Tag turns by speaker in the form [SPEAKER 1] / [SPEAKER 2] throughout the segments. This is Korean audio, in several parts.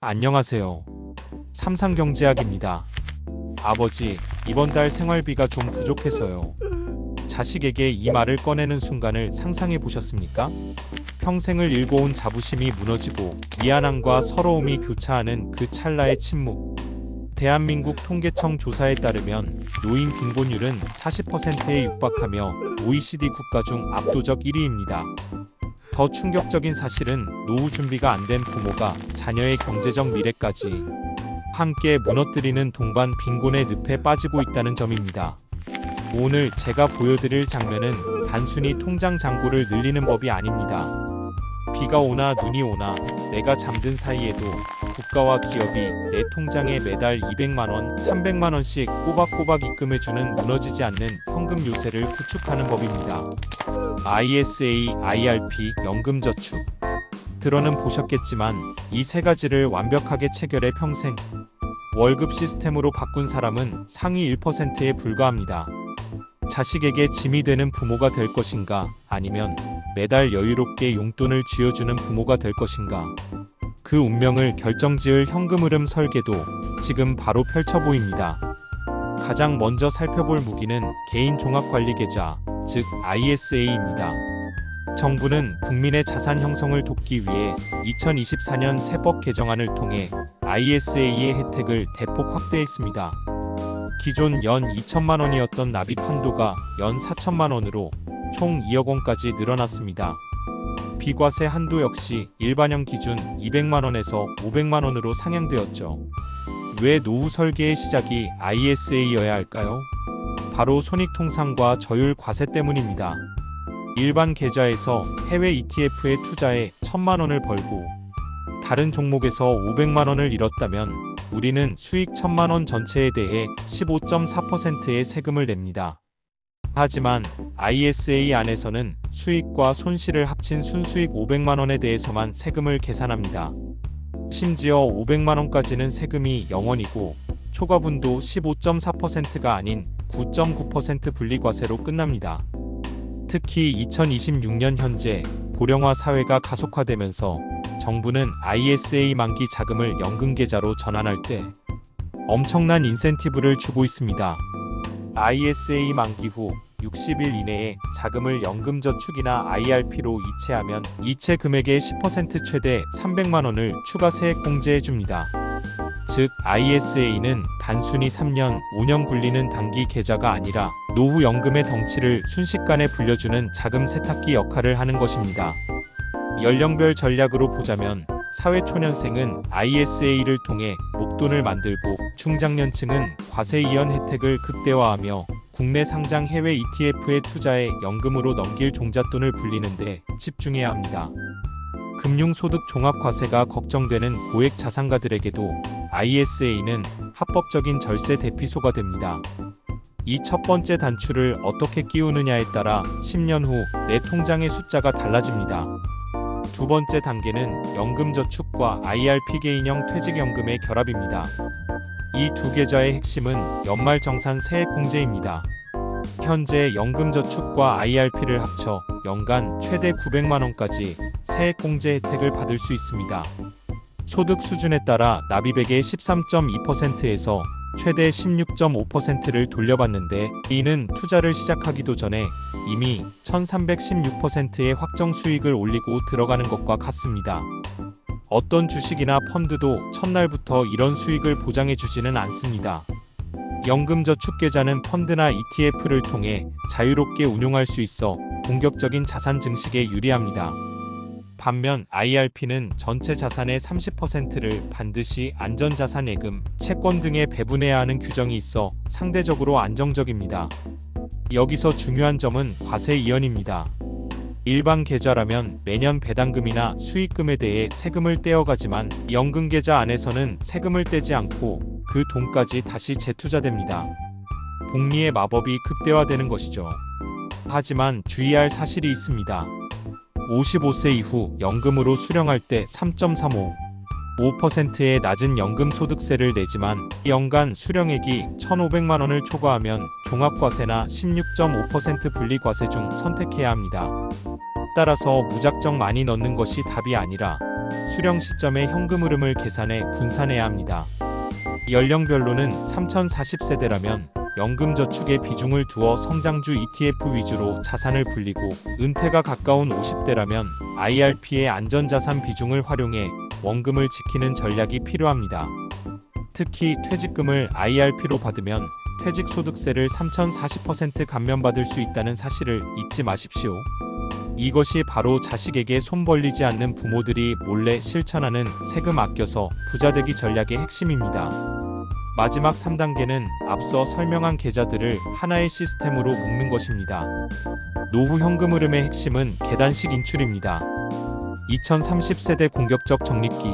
[SPEAKER 1] 안녕하세요. 삼상경제학입니다. 아버지, 이번 달 생활비가 좀 부족해서요. 자식에게 이 말을 꺼내는 순간을 상상해 보셨습니까? 평생을 일궈온 자부심이 무너지고 미안함과 서러움이 교차하는 그 찰나의 침묵. 대한민국 통계청 조사에 따르면 노인 빈곤율은 40%에 육박하며 OECD 국가 중 압도적 1위입니다. 더 충격적인 사실은 노후 준비가 안 된 부모가 자녀의 경제적 미래까지 함께 무너뜨리는 동반 빈곤의 늪에 빠지고 있다는 점입니다. 오늘 제가 보여드릴 장면은 단순히 통장 잔고를 늘리는 법이 아닙니다. 비가 오나 눈이 오나 내가 잠든 사이에도 국가와 기업이 내 통장에 매달 200만원, 300만원씩 꼬박꼬박 입금해주는 무너지지 않는 현금 요새를 구축하는 법입니다. ISA, IRP, 연금저축. 들어는 보셨겠지만 이 세 가지를 완벽하게 체결해 평생 월급 시스템으로 바꾼 사람은 상위 1%에 불과합니다. 자식에게 짐이 되는 부모가 될 것인가, 아니면 매달 여유롭게 용돈을 쥐어주는 부모가 될 것인가. 그 운명을 결정지을 현금 흐름 설계도 지금 바로 펼쳐 보입니다. 가장 먼저 살펴볼 무기는 개인 종합관리계좌, 즉 ISA입니다. 정부는 국민의 자산 형성을 돕기 위해 2024년 세법 개정안을 통해 ISA의 혜택을 대폭 확대했습니다. 기존 연 2천만 원이었던 납입 한도가 연 4천만 원으로 총 2억 원까지 늘어났습니다. 비과세 한도 역시 일반형 기준 200만 원에서 500만 원으로 상향되었죠. 왜 노후 설계의 시작이 ISA여야 할까요? 바로 손익통상과 저율 과세 때문입니다. 일반 계좌에서 해외 ETF에 투자해 1,000만 원을 벌고 다른 종목에서 500만 원을 잃었다면 우리는 수익 1,000만 원 전체에 대해 15.4%의 세금을 냅니다. 하지만 ISA 안에서는 수익과 손실을 합친 순수익 500만 원에 대해서만 세금을 계산합니다. 심지어 500만 원까지는 세금이 0원이고 초과분도 15.4%가 아닌 9.9% 분리과세로 끝납니다. 특히 2026년 현재 고령화 사회가 가속화되면서 정부는 ISA 만기 자금을 연금계좌로 전환할 때 엄청난 인센티브를 주고 있습니다. ISA 만기 후 60일 이내에 자금을 연금저축이나 IRP로 이체하면 이체 금액의 10% 최대 300만 원을 추가 세액 공제해 줍니다. 즉 ISA는 단순히 3년, 5년 굴리는 단기 계좌가 아니라 노후 연금의 덩치를 순식간에 불려주는 자금 세탁기 역할을 하는 것입니다. 연령별 전략으로 보자면 사회초년생은 ISA를 통해 목돈을 만들고 중장년층은 과세 이연 혜택을 극대화하며 국내 상장 해외 ETF에 투자해 연금으로 넘길 종잣돈을 불리는데 집중해야 합니다. 금융소득 종합과세가 걱정되는 고액 자산가들에게도 ISA는 합법적인 절세 대피소가 됩니다. 이 첫 번째 단추를 어떻게 끼우느냐에 따라 10년 후 내 통장의 숫자가 달라집니다. 두 번째 단계는 연금저축과 IRP 개인형 퇴직연금의 결합입니다. 이 두 계좌의 핵심은 연말정산 세액 공제입니다. 현재 연금저축과 IRP를 합쳐 연간 최대 900만 원까지 세액 공제 혜택을 받을 수 있습니다. 소득 수준에 따라 납입액의 13.2%에서 최대 16.5%를 돌려받는데 이는 투자를 시작하기도 전에 이미 1316%의 확정 수익을 올리고 들어가는 것과 같습니다. 어떤 주식이나 펀드도 첫날부터 이런 수익을 보장해 주지는 않습니다. 연금저축계좌는 펀드나 ETF를 통해 자유롭게 운용할 수 있어 공격적인 자산 증식에 유리합니다. 반면 IRP는 전체 자산의 30%를 반드시 안전자산예금, 채권 등에 배분해야 하는 규정이 있어 상대적으로 안정적입니다. 여기서 중요한 점은 과세 이연입니다. 일반 계좌라면 매년 배당금이나 수익금에 대해 세금을 떼어가지만 연금계좌 안에서는 세금을 떼지 않고 그 돈까지 다시 재투자됩니다. 복리의 마법이 극대화되는 것이죠. 하지만 주의할 사실이 있습니다. 55세 이후 연금으로 수령할 때 3.35%의 낮은 연금소득세를 내지만 연간 수령액이 1,500만 원을 초과하면 종합과세나 16.5% 분리과세 중 선택해야 합니다. 따라서 무작정 많이 넣는 것이 답이 아니라 수령 시점의 현금 흐름을 계산해 분산해야 합니다. 연령별로는 3040세대라면 연금저축에 비중을 두어 성장주 ETF 위주로 자산을 불리고, 은퇴가 가까운 50대라면 IRP의 안전자산 비중을 활용해 원금을 지키는 전략이 필요합니다. 특히 퇴직금을 IRP로 받으면 퇴직소득세를 3040% 감면받을 수 있다는 사실을 잊지 마십시오. 이것이 바로 자식에게 손 벌리지 않는 부모들이 몰래 실천하는 세금 아껴서 부자되기 전략의 핵심입니다. 마지막 3단계는 앞서 설명한 계좌들을 하나의 시스템으로 묶는 것입니다. 노후 현금 흐름의 핵심은 계단식 인출입니다. 2030세대 공격적 적립기.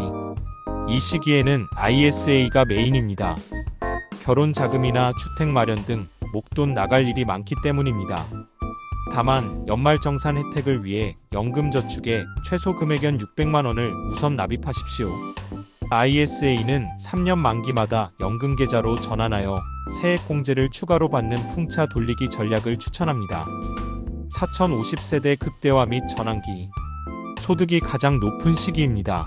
[SPEAKER 1] 이 시기에는 ISA가 메인입니다. 결혼 자금이나 주택 마련 등 목돈 나갈 일이 많기 때문입니다. 다만 연말정산 혜택을 위해 연금저축에 최소 금액연 600만 원을 우선 납입하십시오. ISA는 3년 만기마다 연금계좌로 전환하여 세액공제를 추가로 받는 풍차 돌리기 전략을 추천합니다. 4050세대 극대화 및 전환기. 소득이 가장 높은 시기입니다.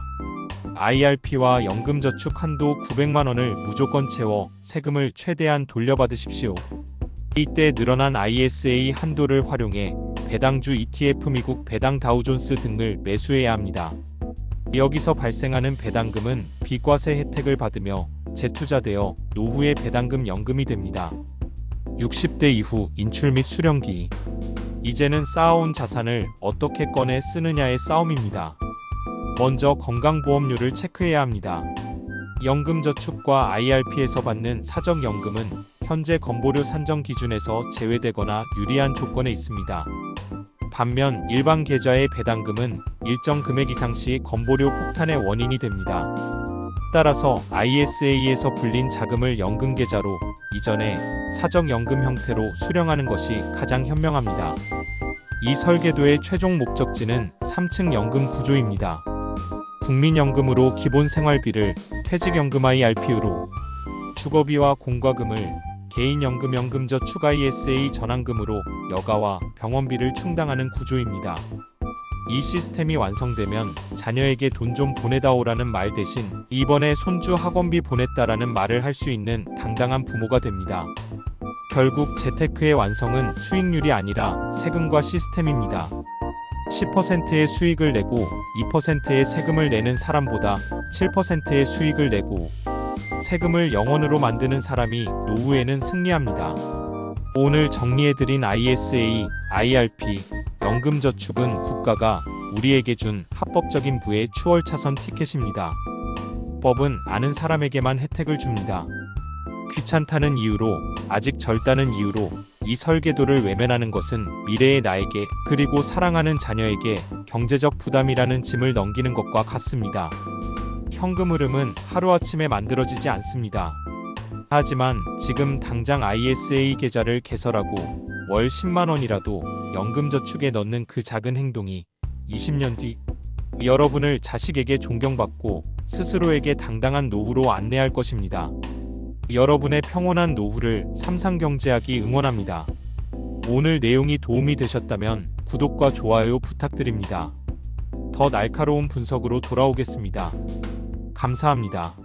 [SPEAKER 1] IRP와 연금저축 한도 900만 원을 무조건 채워 세금을 최대한 돌려받으십시오. 이때 늘어난 ISA 한도를 활용해 배당주 ETF 미국 배당 다우존스 등을 매수해야 합니다. 여기서 발생하는 배당금은 비과세 혜택을 받으며 재투자되어 노후의 배당금 연금이 됩니다. 60대 이후 인출 및 수령기. 이제는 쌓아온 자산을 어떻게 꺼내 쓰느냐의 싸움입니다. 먼저 건강보험료를 체크해야 합니다. 연금저축과 IRP에서 받는 사적연금은 현재 건보료 산정 기준에서 제외되거나 유리한 조건에 있습니다. 반면 일반 계좌의 배당금은 일정 금액 이상 시 건보료 폭탄의 원인이 됩니다. 따라서 ISA에서 불린 자금을 연금계좌로 이전해 사적연금 형태로 수령하는 것이 가장 현명합니다. 이 설계도의 최종 목적지는 3층 연금 구조입니다. 국민연금으로 기본 생활비를, 퇴직연금 IRP로, 주거비와 공과금을, 개인연금 연금저축 ISA 전환금으로 여가와 병원비를 충당하는 구조입니다. 이 시스템이 완성되면 자녀에게 돈 좀 보내다오라는 말 대신 이번에 손주 학원비 보냈다라는 말을 할 수 있는 당당한 부모가 됩니다. 결국 재테크의 완성은 수익률이 아니라 세금과 시스템입니다. 10%의 수익을 내고 2%의 세금을 내는 사람보다 7%의 수익을 내고 세금을 0원으로 만드는 사람이 노후에는 승리합니다. 오늘 정리해드린 ISA, IRP, 연금저축은 국가가 우리에게 준 합법적인 부의 추월차선 티켓입니다. 법은 아는 사람에게만 혜택을 줍니다. 귀찮다는 이유로, 아직 젊다는 이유로 이 설계도를 외면하는 것은 미래의 나에게, 그리고 사랑하는 자녀에게 경제적 부담이라는 짐을 넘기는 것과 같습니다. 현금 흐름은 하루아침에 만들어지지 않습니다. 하지만 지금 당장 ISA 계좌를 개설하고 월 10만 원이라도 연금저축에 넣는 그 작은 행동이 20년 뒤 여러분을 자식에게 존경받고 스스로에게 당당한 노후로 안내할 것입니다. 여러분의 평온한 노후를 삼상경제학이 응원합니다. 오늘 내용이 도움이 되셨다면 구독과 좋아요 부탁드립니다. 더 날카로운 분석으로 돌아오겠습니다. 감사합니다.